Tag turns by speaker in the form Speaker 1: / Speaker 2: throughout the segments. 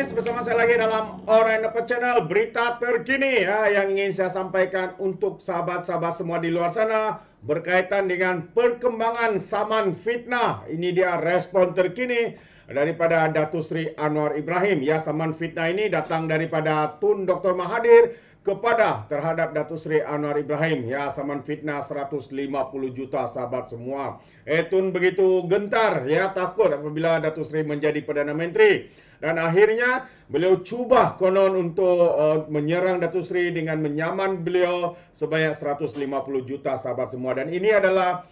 Speaker 1: guys, bersama saya lagi dalam Orange Channel, berita terkini ya yang ingin saya sampaikan untuk sahabat-sahabat semua di luar sana berkaitan dengan perkembangan saman fitnah. Ini dia respon terkini daripada Datuk Seri Anwar Ibrahim. Ya, saman fitnah ini datang daripada Tun Dr. Mahathir kepada terhadap Datuk Seri Anwar Ibrahim. Ya, saman fitnah 150 juta sahabat semua. Tun begitu gentar ya, takut apabila Datuk Seri menjadi Perdana Menteri. Dan akhirnya beliau cuba konon untuk menyerang Datuk Seri dengan menyaman beliau sebanyak 150 juta sahabat semua. Dan ini adalah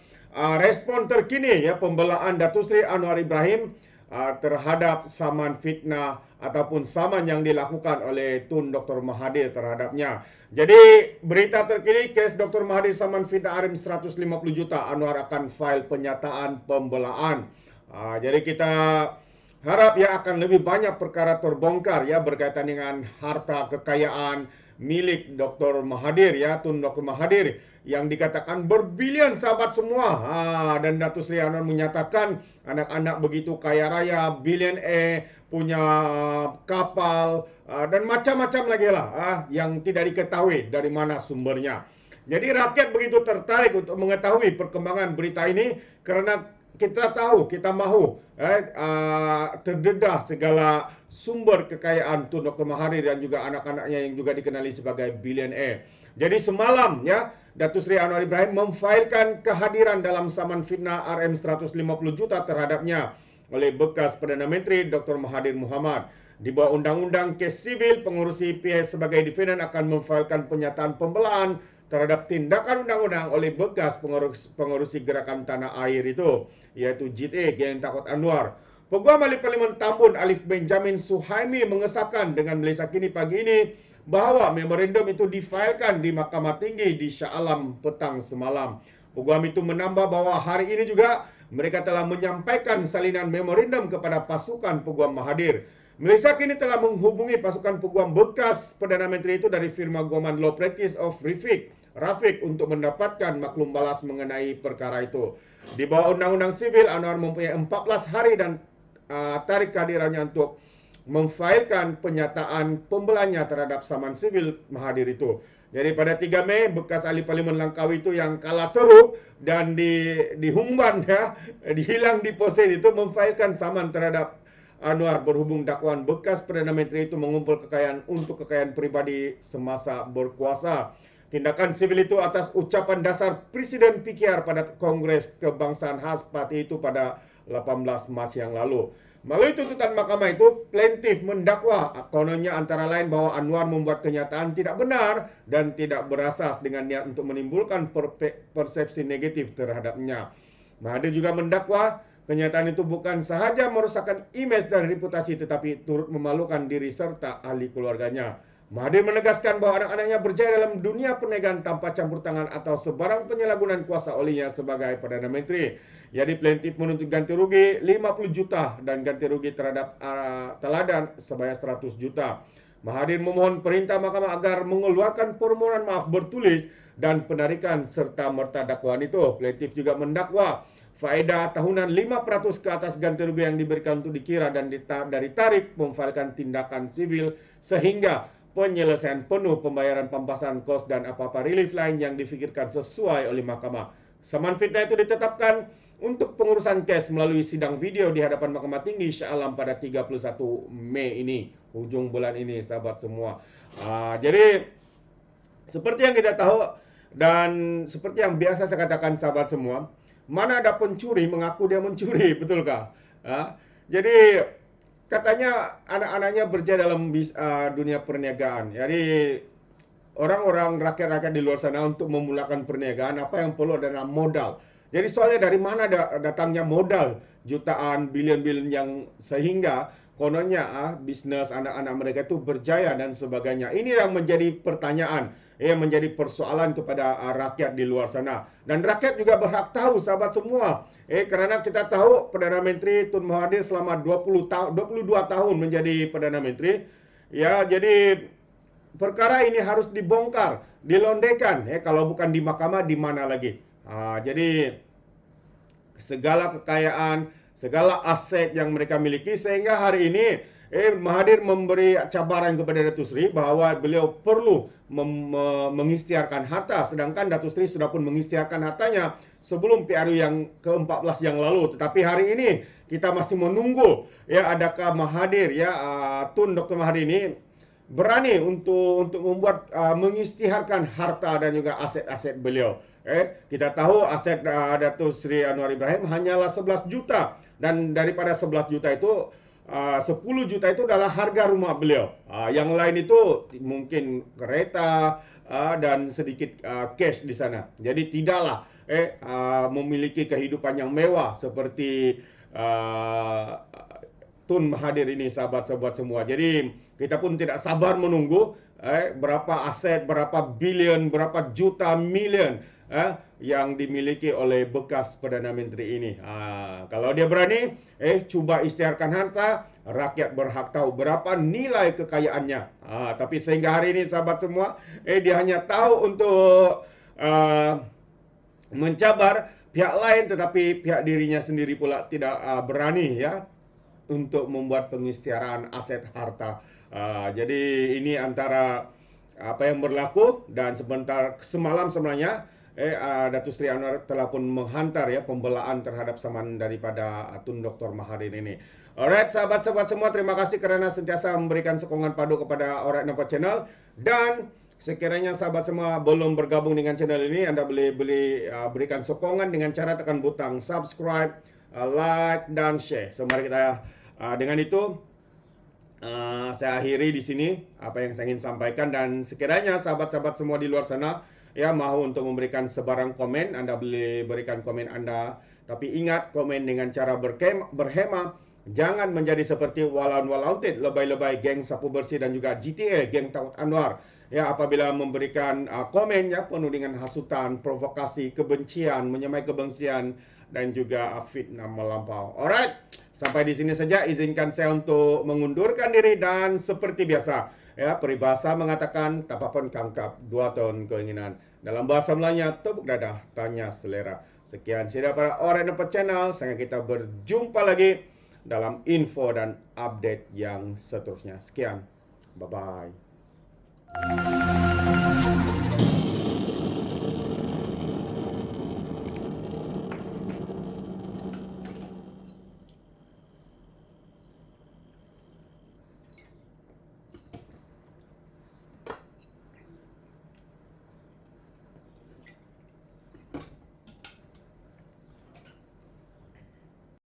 Speaker 1: respon terkini ya pembelaan Datuk Seri Anwar Ibrahim terhadap saman fitnah ataupun saman yang dilakukan oleh Tun Dr. Mahathir terhadapnya. Jadi berita terkini kes Dr. Mahathir saman fitnah RM 150 juta, Anwar akan file penyataan pembelaan. Jadi kita harap ya akan lebih banyak perkara terbongkar ya berkaitan dengan harta kekayaan milik Dr. Mahathir ya, Tun Dr. Mahathir yang dikatakan berbilion sahabat semua. Dan Datuk Seri Anwar menyatakan anak-anak begitu kaya raya, billionaire, punya kapal dan macam-macam lagi lah yang tidak diketahui dari mana sumbernya. Jadi rakyat begitu tertarik untuk mengetahui perkembangan berita ini karena kita tahu, kita mahu terdedah segala sumber kekayaan Tun Dr. Mahathir dan juga anak-anaknya yang juga dikenali sebagai billionaire. Jadi semalam ya, Datuk Seri Anwar Ibrahim memfailkan kehadiran dalam saman fitnah RM 150 juta terhadapnya oleh bekas Perdana Menteri Dr. Mahathir Mohamad. Di bawah Undang-Undang Kes Sivil, pengurusi PS sebagai defendant akan memfailkan pernyataan pembelaan terhadap tindakan undang-undang oleh bekas pengurusi gerakan tanah air itu, yaitu JIT Geng Takut Anwar. Peguam Ahli Parlimen Tambun Alif Benjamin Suhaimi mengesahkan dengan Malaysia Kini pagi ini bahawa memorandum itu difailkan di Mahkamah Tinggi di Shah Alam petang semalam. Peguam itu menambah bahawa hari ini juga mereka telah menyampaikan salinan memorandum kepada pasukan Peguam Mahathir. Malaysia Kini telah menghubungi pasukan peguam bekas Perdana Menteri itu dari firma guaman Law Practice of Rafiq untuk mendapatkan maklum balas mengenai perkara itu. Di bawah Undang-Undang Sivil, Anwar mempunyai 14 hari dan tarikh kehadirannya untuk memfailkan pernyataan pembelanya terhadap saman sivil Mahathir itu. Jadi pada 3 Mei, bekas ahli Parlimen Langkawi itu yang kalah teruk dan dihumban ya, dihilang di posen itu memfailkan saman terhadap Anwar berhubung dakwaan bekas Perdana Menteri itu mengumpul kekayaan untuk kekayaan pribadi semasa berkuasa. Tindakan sivil itu atas ucapan dasar Presiden PKR pada Kongres Kebangsaan Khas Parti itu pada 18 Mac yang lalu. Melalui tuntutan mahkamah itu, plaintiff mendakwa kononnya antara lain bahwa Anwar membuat kenyataan tidak benar dan tidak berasas dengan niat untuk menimbulkan persepsi negatif terhadapnya. Mahathir juga mendakwa kenyataan itu bukan sahaja merusakkan imej dan reputasi tetapi turut memalukan diri serta ahli keluarganya. Mahathir menegaskan bahawa anak-anaknya berjaya dalam dunia perniagaan tanpa campur tangan atau sebarang penyalahgunaan kuasa olehnya sebagai Perdana Menteri. Jadi plaintiff menuntut ganti rugi 50 juta dan ganti rugi terhadap teladan sebanyak 100 juta. Mahathir memohon perintah mahkamah agar mengeluarkan permohonan maaf bertulis dan penarikan serta merta dakwaan itu. Plaintiff juga mendakwa faedah tahunan 5% ke atas ganti rugi yang diberikan untuk dikira dan dari tarik memfailkan tindakan sivil sehingga penyelesaian penuh pembayaran pampasan kos dan apa-apa relief lain yang difikirkan sesuai oleh mahkamah. Saman fitnah itu ditetapkan untuk pengurusan kes melalui sidang video di hadapan Mahkamah Tinggi Shah Alam pada 31 Mei ini, hujung bulan ini sahabat semua. Jadi seperti yang kita tahu dan seperti yang biasa saya katakan sahabat semua, mana ada pencuri mengaku dia mencuri, betulkah? Jadi katanya anak-anaknya berjaya dalam dunia perniagaan. Jadi orang-orang rakyat-rakyat di luar sana untuk memulakan perniagaan, apa yang perlu adalah modal. Jadi soalnya dari mana datangnya modal jutaan, bilion-bilion yang sehingga kononnya bisnis anak-anak mereka itu berjaya dan sebagainya. Ini yang menjadi pertanyaan, yang menjadi persoalan kepada rakyat di luar sana. Dan rakyat juga berhak tahu sahabat semua. Kerana kita tahu Perdana Menteri Tun Mahathir selama 22 tahun menjadi Perdana Menteri. Ya, jadi perkara ini harus dibongkar, dilondekan. Kalau bukan di mahkamah, di mana lagi? Jadi segala kekayaan, segala aset yang mereka miliki sehingga hari ini Mahathir memberi cabaran kepada Datuk Seri bahawa beliau perlu mengisytiharkan harta, sedangkan Datuk Seri sudah pun mengisytiharkan hartanya sebelum PRU yang ke-14 yang lalu. Tetapi hari ini kita masih menunggu ya adakah Mahathir Tun Dr. Mahathir ini berani untuk membuat mengisytiharkan harta dan juga aset-aset beliau. Kita tahu aset Datuk Seri Anwar Ibrahim hanyalah 11 juta dan daripada 11 juta itu 10 juta itu adalah harga rumah beliau. Yang lain itu mungkin kereta dan sedikit cash di sana. Jadi tidaklah memiliki kehidupan yang mewah seperti Tun Mahathir ini, sahabat-sahabat semua. Jadi kita pun tidak sabar menunggu berapa aset, berapa bilion, berapa juta milion yang dimiliki oleh bekas Perdana Menteri ini. Kalau dia berani, cuba isytiharkan harta, rakyat berhak tahu berapa nilai kekayaannya. Tapi sehingga hari ini sahabat semua, dia hanya tahu untuk mencabar pihak lain, tetapi pihak dirinya sendiri pula tidak berani untuk membuat pengisytiharan aset harta. Jadi ini antara apa yang berlaku, dan semalam sebenarnya Datuk Seri Anwar telah pun menghantar pembelaan terhadap saman daripada Tun Dr. Mahathir ini. Alright, sahabat-sahabat semua, terima kasih kerana sentiasa memberikan sokongan padu kepada Alright Nampak Channel. Dan sekiranya sahabat semua belum bergabung dengan channel ini, anda boleh berikan sokongan dengan cara tekan butang subscribe, like dan share. So mari kita dengan itu saya akhiri di sini apa yang saya ingin sampaikan, dan sekiranya sahabat-sahabat semua di luar sana mahu untuk memberikan sebarang komen, anda boleh berikan komen anda. Tapi ingat, komen dengan cara berhema. Jangan menjadi seperti Walaun Walauntid, lebay-lebay geng Sapu Bersih dan juga GTA, geng Taut Anwar. Apabila memberikan komen penuh dengan hasutan, provokasi, kebencian, menyamai kebencian dan juga fitnah melampau. Alright, sampai di sini saja. Izinkan saya untuk mengundurkan diri, dan seperti biasa peribahasa mengatakan tapapun kangkap 2 tahun keinginan. Dalam bahasa Melayunya, tepuk dadah, tanya selera. Sekian saya daripada Alright Nampak Channel. Sampai kita berjumpa lagi dalam info dan update yang seterusnya. Sekian, bye-bye.